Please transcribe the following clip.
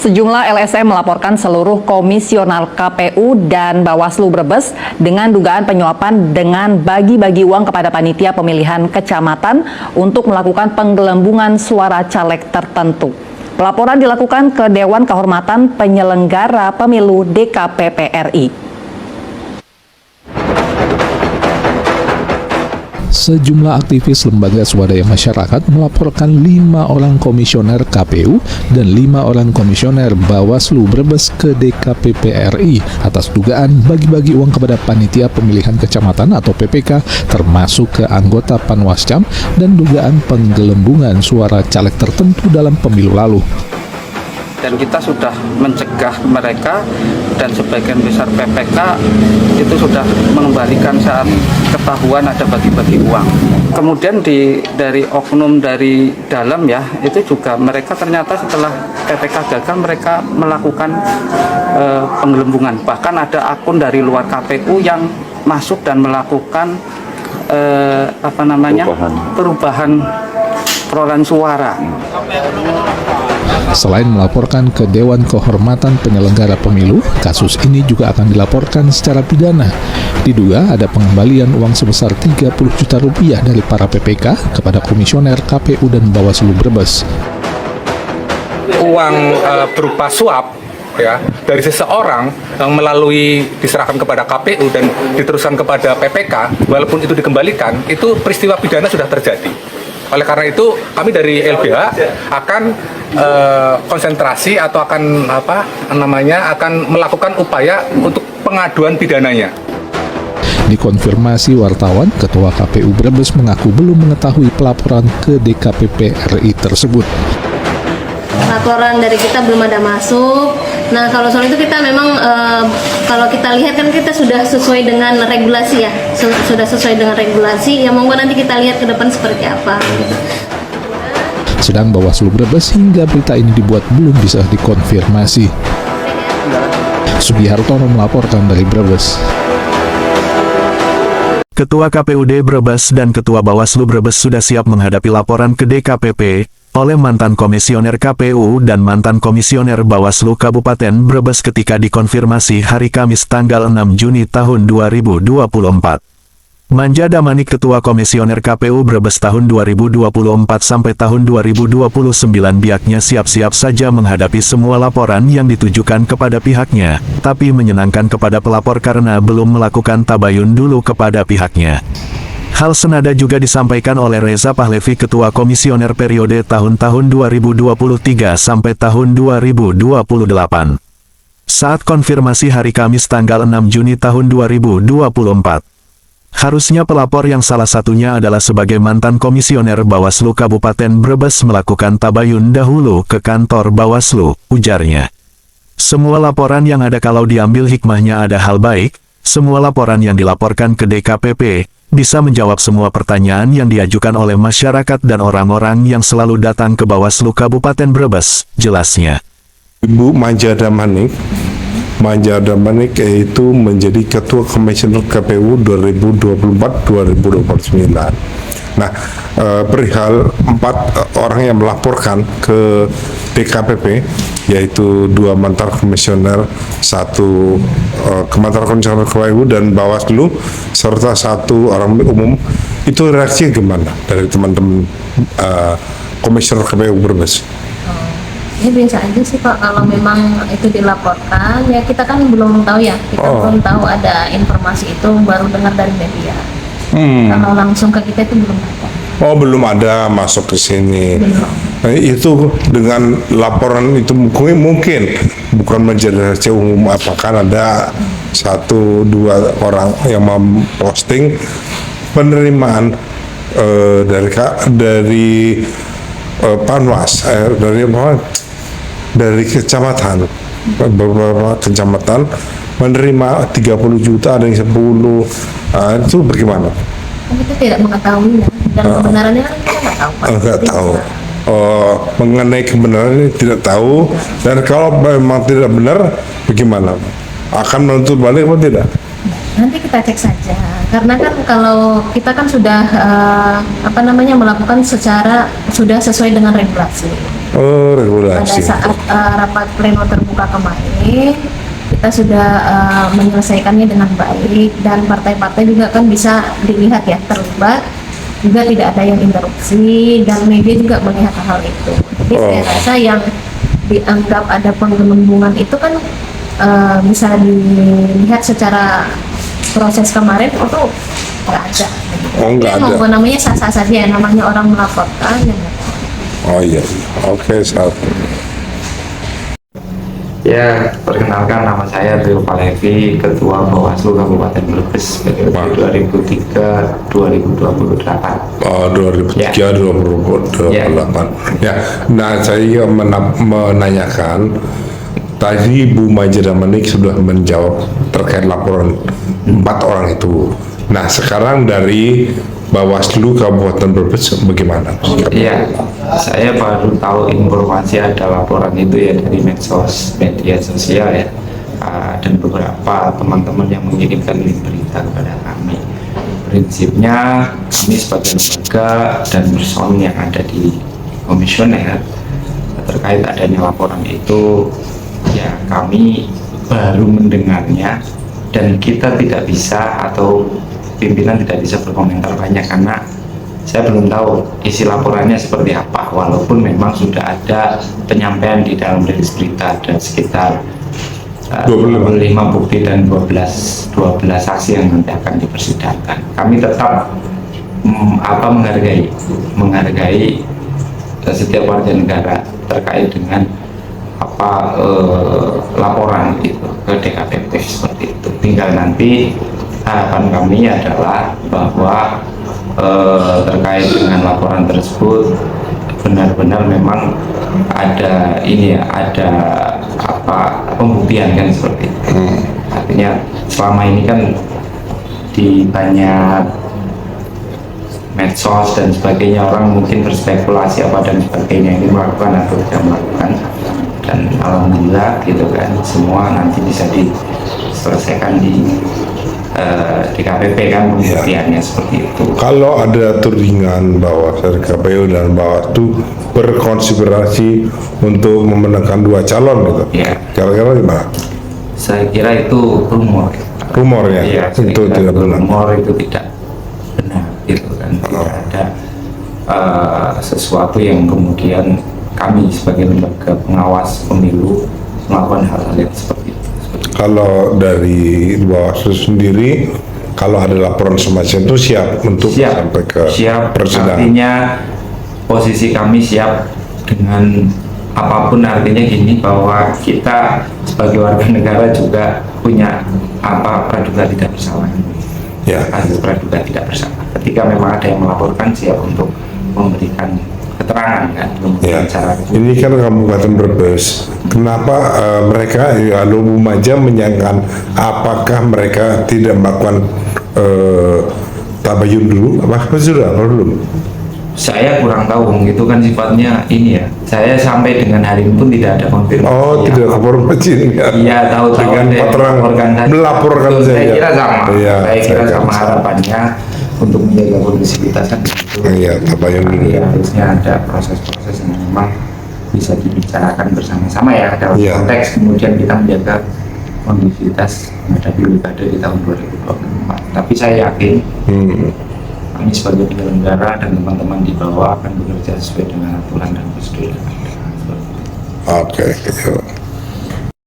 Sejumlah LSM melaporkan seluruh komisioner KPU dan Bawaslu Brebes dengan dugaan penyuapan dengan bagi-bagi uang kepada panitia pemilihan kecamatan untuk melakukan penggelembungan suara caleg tertentu. Pelaporan dilakukan ke Dewan Kehormatan Penyelenggara Pemilu DKPP RI. Sejumlah aktivis lembaga swadaya masyarakat melaporkan 5 orang komisioner KPU dan 5 orang komisioner Bawaslu Brebes ke DKPP RI atas dugaan bagi-bagi uang kepada panitia pemilihan kecamatan atau PPK termasuk ke anggota Panwascam dan dugaan penggelembungan suara caleg tertentu dalam pemilu lalu. Dan kita sudah mencegah mereka dan sebagian besar PPK itu sudah mengembalikan saat ketahuan ada bagi-bagi uang. Kemudian dari oknum dari dalam ya, itu juga mereka ternyata setelah PPK gagal mereka melakukan penggelembungan. Bahkan ada akun dari luar KPU yang masuk dan melakukan perubahan perolehan suara. Selain melaporkan ke Dewan Kehormatan Penyelenggara Pemilu, kasus ini juga akan dilaporkan secara pidana. Diduga ada pengembalian uang sebesar 30 juta rupiah dari para PPK kepada komisioner KPU dan Bawaslu Brebes. Uang berupa suap ya dari seseorang yang melalui diserahkan kepada KPU dan diteruskan kepada PPK, walaupun itu dikembalikan, itu peristiwa pidana sudah terjadi. Oleh karena itu, kami dari LBH akan konsentrasi atau akan akan melakukan upaya untuk pengaduan pidananya. Dikonfirmasi wartawan, Ketua KPU Brebes mengaku belum mengetahui pelaporan ke DKPP RI tersebut. Laporan dari kita belum ada masuk. Nah, kalau soal itu kita memang kalau kita lihat kan kita sudah sesuai dengan regulasi ya, sudah sesuai dengan regulasi. Ya monggo nanti kita lihat ke depan seperti apa. Sedang Bawaslu Brebes hingga berita ini dibuat belum bisa dikonfirmasi. Sugihartono melaporkan dari Brebes. Ketua KPUD Brebes dan Ketua Bawaslu Brebes sudah siap menghadapi laporan ke DKPP oleh mantan komisioner KPU dan mantan komisioner Bawaslu Kabupaten Brebes ketika dikonfirmasi hari Kamis tanggal 6 Juni tahun 2024. Manja Damanik Ketua Komisioner KPU Brebes tahun 2024 sampai tahun 2029 pihaknya siap-siap saja menghadapi semua laporan yang ditujukan kepada pihaknya, tapi menyenangkan kepada pelapor karena belum melakukan tabayun dulu kepada pihaknya. Hal senada juga disampaikan oleh Reza Pahlevi Ketua Komisioner periode tahun-tahun 2023 sampai tahun 2028. Saat konfirmasi hari Kamis tanggal 6 Juni tahun 2024. Harusnya pelapor yang salah satunya adalah sebagai mantan komisioner Bawaslu Kabupaten Brebes melakukan tabayun dahulu ke kantor Bawaslu, ujarnya. Semua laporan yang ada kalau diambil hikmahnya ada hal baik, semua laporan yang dilaporkan ke DKPP, bisa menjawab semua pertanyaan yang diajukan oleh masyarakat dan orang-orang yang selalu datang ke Bawaslu Kabupaten Brebes, jelasnya. Ibu Manja Damanik itu menjadi Ketua Komisioner KPU 2024-2029. Nah, perihal 4 orang yang melaporkan ke DKPP, yaitu 2 mantan komisioner, 1 mantan komisioner KPU dan Bawaslu, serta 1 orang umum, itu reaksinya gimana dari teman-teman komisioner KPU Brebes? Ya biasa aja sih Pak, kalau memang itu dilaporkan, ya kita kan belum tahu ya, kita belum tahu ada informasi itu, baru dengar dari media. Kalau langsung ke kita itu belum ada. Oh, belum ada masuk ke sini. Nah, itu dengan laporan itu mungkin bukan menjadi rahasia umum, apakah ada 1-2 orang yang memposting penerimaan dari Panwas, dari kecamatan, beberapa kecamatan menerima 30 juta, ada yang 10, itu bagaimana? Kita tidak mengetahui ya, dan kebenarannya kan kita nggak tahu. Nggak tahu. Mengenai kebenaran ini tidak tahu, dan kalau memang tidak benar, bagaimana? Akan menuntut balik atau tidak? Nanti kita cek saja, karena kan kalau kita kan sudah melakukan secara sudah sesuai dengan regulasi. Oh, Pada regulasi. saat rapat pleno terbuka kemarin, kita sudah menyelesaikannya dengan baik, dan partai-partai juga kan bisa dilihat ya terlibat, juga tidak ada yang interupsi, dan media juga melihat hal itu. Jadi saya rasa yang dianggap ada penggelembungan itu kan bisa dilihat secara proses kemarin itu nggak ada. Oh, nggak Ya, ada. namanya sah-sah saja ya, namanya orang melaporkan ya. Oh iya, oke, satu. Ya, perkenalkan nama saya Rio Palevi, Ketua Bawaslu Kabupaten Brebes periode 2003-2028. Oh, 2003, 2028. Ya, nah saya menanyakan, tadi Bu Maja Damanik sudah menjawab terkait laporan 4 orang itu. Nah, sekarang dari Bawaslu Kabupaten Brebes bagaimana? Iya, saya baru tahu informasi ada laporan itu ya dari medsos, media sosial ya, dan beberapa teman-teman yang mengirimkan link berita kepada kami. Prinsipnya kami sebagai lembaga dan personil yang ada di komisioner terkait adanya laporan itu, ya kami baru mendengarnya dan kita tidak bisa atau pimpinan tidak bisa berkomentar banyak karena saya belum tahu isi laporannya seperti apa, walaupun memang sudah ada penyampaian di dalam rilis berita dan sekitar 25 bukti dan 12 saksi yang nanti akan dipersidangkan. Kami tetap menghargai setiap warga negara terkait dengan laporan itu ke DKPP seperti itu. Tinggal nanti harapan kami adalah bahwa terkait dengan laporan tersebut benar-benar memang ada pembuktian kan seperti itu. Artinya selama ini kan di banyak medsos dan sebagainya orang mungkin berspekulasi apa dan sebagainya, ini melakukan atau tidak melakukan, dan alhamdulillah gitu kan semua nanti bisa diselesaikan di DKPP kan pembuktiannya seperti itu. Kalau ada tudingan bahwa KPU dan Bawaslu berkonspirasi untuk memenangkan 2 calon gitu, Ya. kira-kira gimana? Saya kira itu rumor. Rumornya Iya, saya itu kira tidak benar. rumor itu tidak benar gitu kan. Tidak ada sesuatu yang kemudian kami sebagai lembaga pengawas pemilu melakukan hal-hal yang seperti itu. Kalau dari Bawaslu sendiri, kalau ada laporan semacam itu siap untuk sampai ke persidangan. Artinya posisi kami siap dengan apapun, artinya gini bahwa kita sebagai warga negara juga punya praduga tidak bersalah. Ya. Asas praduga tidak bersalah. Ketika memang ada yang melaporkan, siap untuk memberikan keterangan kan, Ya. cara Ini kan Kabupaten Brebes. Kenapa mereka lalu Bu Maja menyangkan apakah mereka tidak melakukan tabayun dulu? Apa sudah belum? saya kurang tahu, itu kan sifatnya ini ya. Saya sampai dengan hari ini pun tidak ada konfirmasi. Oh, tidak konfirmasi ya. Iya, tahu-tahu dengan ada yang orang melaporkan Betul, saja. saya kira sama. Iya, saya kira saya sama kira. harapannya untuk menjaga kondisivitas kan begitu. Iya, tabayun dulu. Iya, harusnya ada proses-proses yang memang bisa dibicarakan bersama-sama ya dalam Iya. konteks kemudian kita menjaga kondisivitas menghadapi pilkada di tahun 2024. Tapi saya yakin kami sebagai penyelenggara dan teman-teman di bawah akan bekerja sesuai dengan aturan dan prosedur yang ada. Oke, gitu.